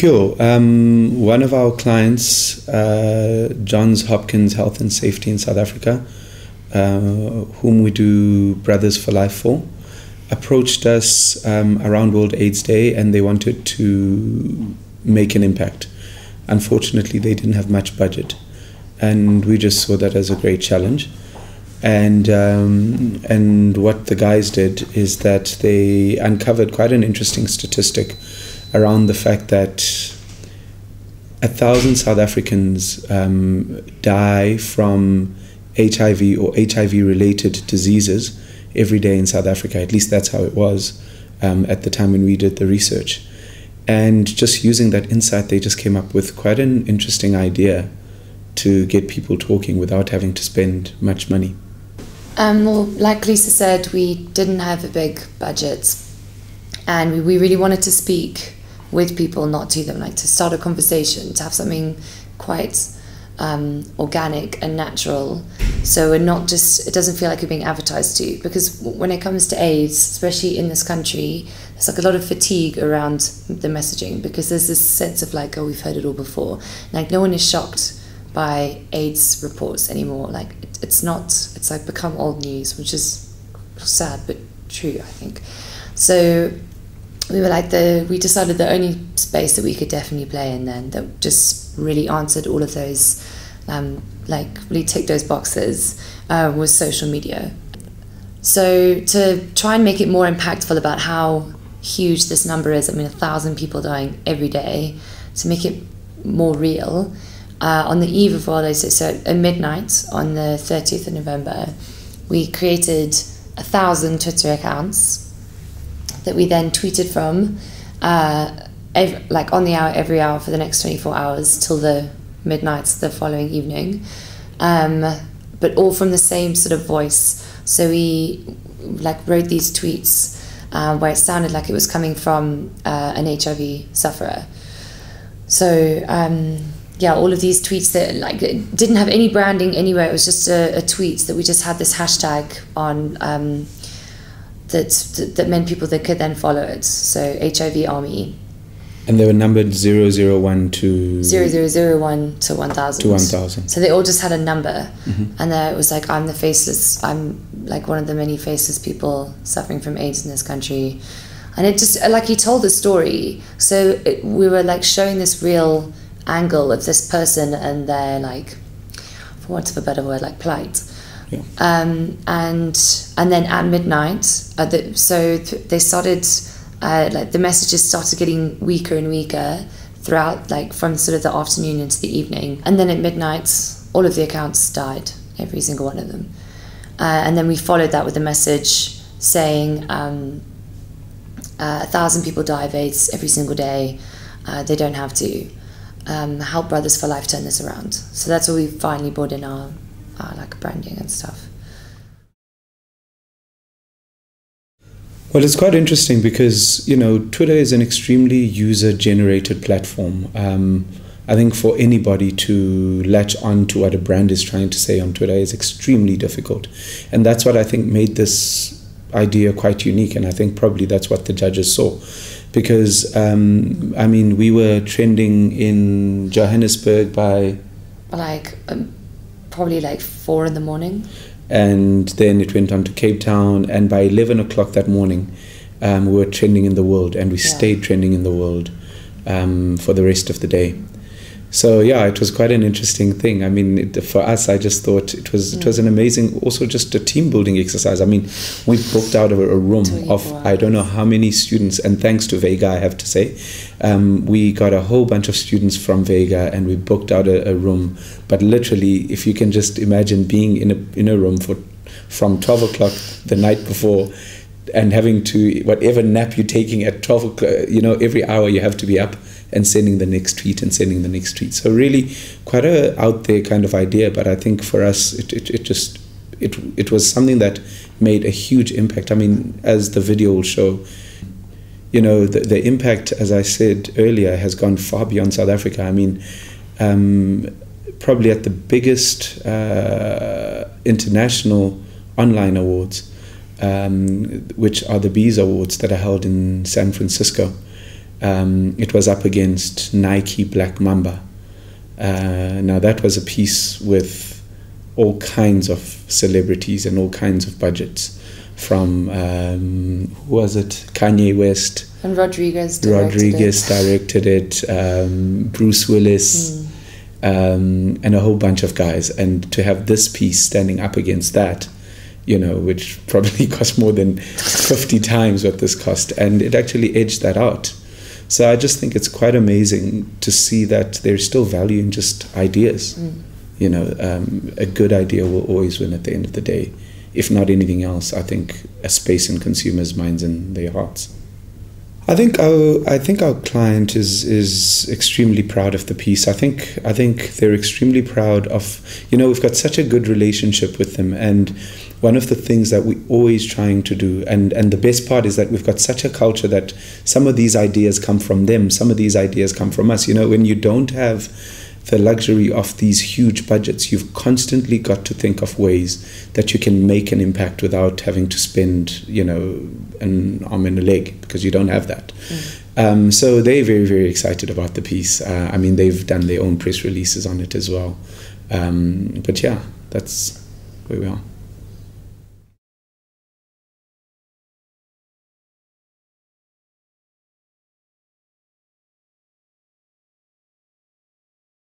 Sure. One of our clients, Johns Hopkins Health and Safety in South Africa, whom we do Brothers for Life for, approached us around World AIDS Day, and they wanted to make an impact. Unfortunately, they didn't have much budget, and we just saw that as a great challenge. And what the guys did is that they uncovered quite an interesting statistic around the fact that 1,000 South Africans die from HIV or HIV-related diseases every day in South Africa. At least that's how it was at the time when we did the research. And just using that insight, they just came up with quite an interesting idea to get people talking without having to spend much money. Well, like Lisa said, we didn't have a big budget, and we really wanted to speak with people, not to them, like to start a conversation, to have something quite organic and natural. So we're not just, it doesn't feel like you're being advertised to, because when it comes to AIDS, especially in this country, there's like a lot of fatigue around the messaging, because there's this sense of like, oh, we've heard it all before. Like no one is shocked by AIDS reports anymore. Like it's not, it's like become old news, which is sad but true, I think. So we were like, we decided the only space that we could definitely play in then that just really answered all of those, like really ticked those boxes, was social media. So to try and make it more impactful about how huge this number is, I mean 1,000 people dying every day, to make it more real, on the eve of World AIDS Day, so at midnight on the 30th of November, we created 1,000 Twitter accounts that we then tweeted from, like on the hour, every hour for the next 24 hours till the midnight the following evening, but all from the same sort of voice. So we like wrote these tweets where it sounded like it was coming from an HIV sufferer. So yeah, all of these tweets that like didn't have any branding anywhere. It was just a tweet that we just had this hashtag on. That meant people that could then follow it. So HIV Army. And they were numbered 001 to... 0001 to 1000. To 1000. So they all just had a number. Mm-hmm. And there it was like, I'm the faceless, I'm like one of the many faceless people suffering from AIDS in this country. And it just, like he told the story. So we were like showing this real angle of this person and their like, for want of a better word, like plight. Yeah. And then at midnight, they started, like the messages started getting weaker and weaker throughout, like from sort of the afternoon into the evening. And then at midnight, all of the accounts died, every single one of them. And then we followed that with a message saying 1,000 people die of AIDS every single day. They don't have to. Help Brothers for Life turn this around. So that's what we finally brought in our like branding and stuff. Well, it's quite interesting because, you know, Twitter is an extremely user-generated platform. I think for anybody to latch on to what a brand is trying to say on Twitter is extremely difficult. And that's what I think made this idea quite unique, and I think probably that's what the judges saw. Because, I mean, we were trending in Johannesburg by... like... probably like 4 in the morning. And then it went on to Cape Town, and by 11 o'clock that morning we were trending in the world, and we stayed trending in the world for the rest of the day. So yeah, it was quite an interesting thing. I mean, for us, I just thought it was an amazing, also just a team building exercise. I mean, we booked out a room of I don't know how many students, and thanks to Vega, I have to say, we got a whole bunch of students from Vega, and we booked out a room. But literally, if you can just imagine being in a room from 12 o'clock the night before, and having to, whatever nap you're taking at 12 o'clock, you know, every hour you have to be up and sending the next tweet and sending the next tweet. So really quite a out there kind of idea, but I think for us it was something that made a huge impact. I mean, as the video will show, you know, the impact, as I said earlier, has gone far beyond South Africa. I mean, probably at the biggest international online awards, which are the Bees Awards that are held in San Francisco. It was up against Nike Black Mamba. Now that was a piece with all kinds of celebrities and all kinds of budgets, from who was it? Kanye West. And Rodriguez directed it. Bruce Willis, and a whole bunch of guys. And to have this piece standing up against that, you know, which probably cost more than 50 times what this cost, and it actually edged that out. So I just think it's quite amazing to see that there's still value in just ideas. You know, a good idea will always win at the end of the day. If not anything else, I think a space in consumers' minds and their hearts. I think our client is extremely proud of the piece. I think they're extremely proud of, you know, we've got such a good relationship with them, and one of the things that we're always trying to do, and the best part is that we've got such a culture that some of these ideas come from them, some of these ideas come from us. You know, when you don't have the luxury of these huge budgets, you've constantly got to think of ways that you can make an impact without having to spend, you know, an arm and a leg, because you don't have that. So they're very, very excited about the piece. I mean, they've done their own press releases on it as well. But yeah, that's where we are.